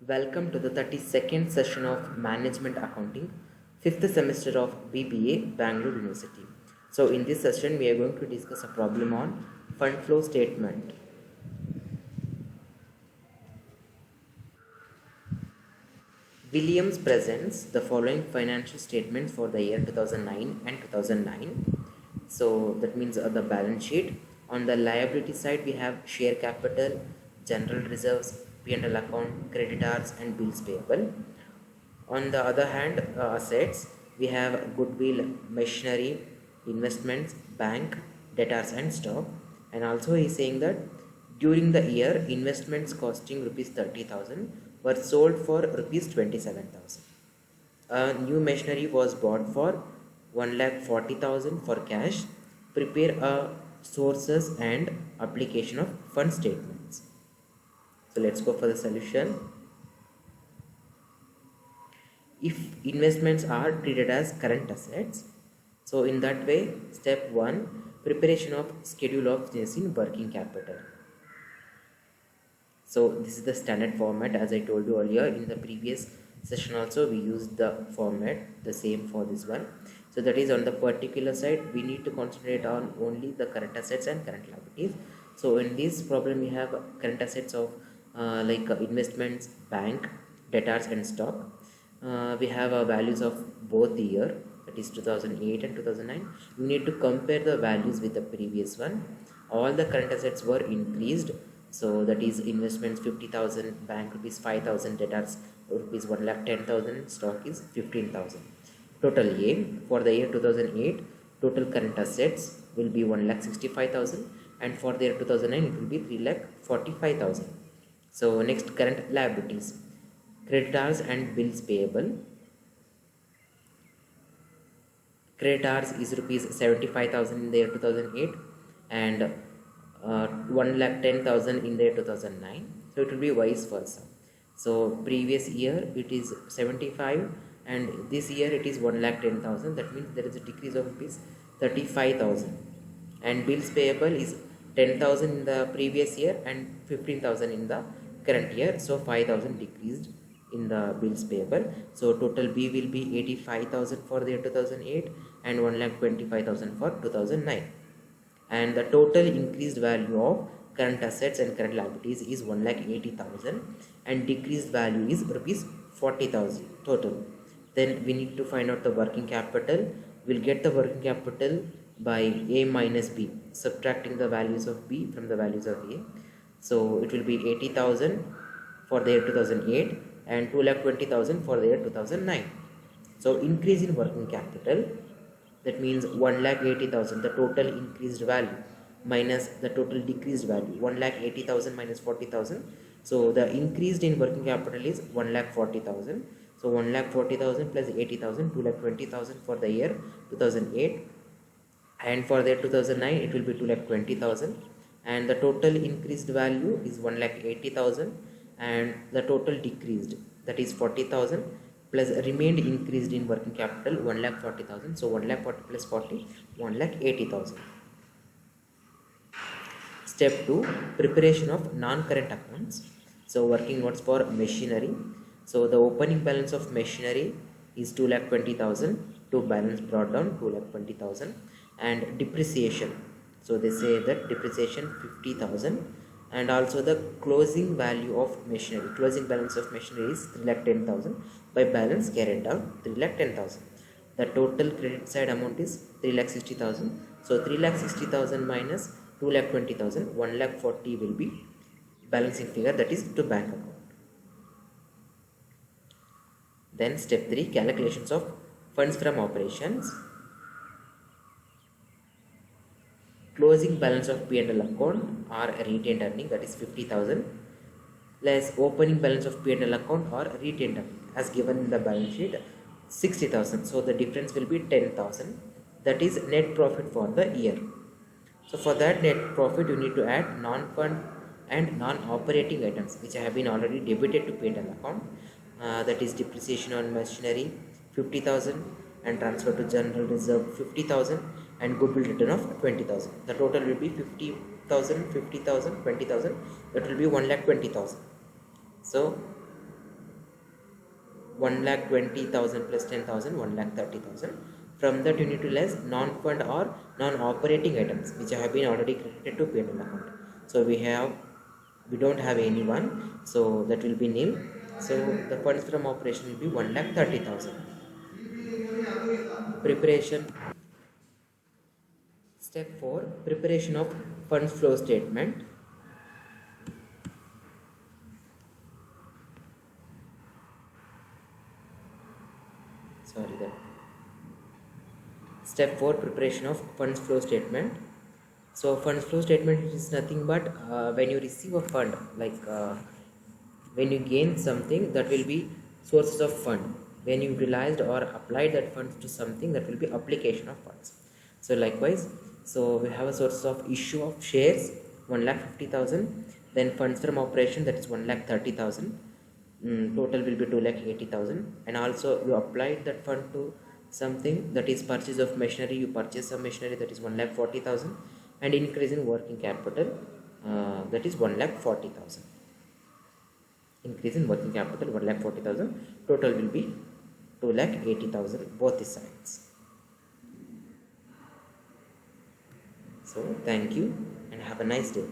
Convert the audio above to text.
Welcome to the 32nd session of Management Accounting, 5th semester of BBA, Bangalore University. So, in this session, we are going to discuss a problem on fund flow statement. Williams presents the following financial statements for the year 2009 and 2009. So, that means the balance sheet. On the liability side, we have share capital, general reserves, P&L account, creditors, and bills payable. On the other hand, assets, we have goodwill, machinery, investments, bank, debtors, and stock. And also, he is saying that during the year, investments costing rupees 30,000 were sold for rupees 27,000. A new machinery was bought for 1,40,000 for cash. Prepare a sources and application of fund statements. So let's go for the solution. If investments are treated as current assets, so in that way, step 1, preparation of schedule of changes in working capital. So this is the standard format. As I told you earlier in the previous session also, we used the format the same for this one. So that is, on the particular side, we need to concentrate on only the current assets and current liabilities. So in this problem, we have current assets of investments, bank, debtors, and stock. We have values of both the year, that is 2008 and 2009. We need to compare the values with the previous one. All the current assets were increased, so that is investments 50,000, bank rupees 5,000, debtors rupees 1,10,000, stock is 15,000. Total A for the year 2008, total current assets will be 1,65,000, and for the year 2009 it will be 3,45,000. So next, current liabilities, creditors and bills payable. Creditors is rupees 75,000 in the year 2008 and 1,10,000 in the year 2009. So it will be vice versa. So previous year it is 75 and this year it is 1,10,000. That means there is a decrease of rupees 35,000. And bills payable is 10,000 in the previous year and 15,000 in the current year. So 5,000 decreased in the bills payable. So total B will be 85,000 for the year 2008 and 1,25,000 for 2009. And the total increased value of current assets and current liabilities is 1,80,000 and decreased value is rupees 40,000 total. Then we need to find out the working capital. We'll get the working capital by A minus B, subtracting the values of B from the values of A. So it will be 80,000 for the year 2008 and 2,20,000 for the year 2009. So increase in working capital, that means 1,80,000, the total increased value minus the total decreased value, 1,80,000 minus 40,000. So the increased in working capital is 1,40,000. So 1,40,000 plus 80,000, 2,20,000 for the year 2008, and for the year 2009 it will be 2,20,000, and the total increased value is 1,80,000 and the total decreased, that is 40,000, plus remained increased in working capital 1,40,000. So 1,40,000 plus 40, 1,80,000. Step 2, preparation of non-current accounts. So working notes for machinery. So the opening balance of machinery is 2,20,000, to balance brought down 2,20,000, and depreciation. So they say that depreciation 50,000, and also the closing value of machinery. Closing balance of machinery is 3,10,000, by balance carried down 3,10,000. The total credit side amount is 3,60,000. So 3,60,000 minus 2,20,000, 1,40,000 will be balancing figure, that is to bank account. Then step 3, calculations of funds from operations. Closing balance of P&L account or retained earning, that is 50,000, less opening balance of P&L account or retained earning as given in the balance sheet 60,000. So the difference will be 10,000. That is net profit for the year. So for that net profit, you need to add non-fund and non-operating items which have been already debited to P&L account. That is depreciation on machinery 50,000 and transfer to general reserve 50,000 and goodwill return of 20,000. The total will be 50,000, 50,000, 20,000. That will be 1,20,000. So 1,20,000 plus 10,000, 1,30,000. From that you need to less non-fund or non-operating items which have been already credited to P&L account. So we don't have any one, so that will be nil. So the funds from operation will be 1,30,000. Preparation. Step 4, preparation of funds flow statement. Step 4, preparation of funds flow statement. So funds flow statement is nothing but when you receive a fund, like when you gain something, that will be sources of fund. When you utilized or applied that funds to something, that will be application of funds. So likewise, so we have a source of issue of shares 1,50,000, then funds from operation, that is 1,30,000. Total will be 2,80,000, and also you applied that fund to something, that is purchase of machinery. You purchase some machinery, that is 1,40,000, and increase in working capital, that is 1,40,000. Increase in working capital 1,40,000. Total will be 2,80,000, both the sides. So thank you and have a nice day.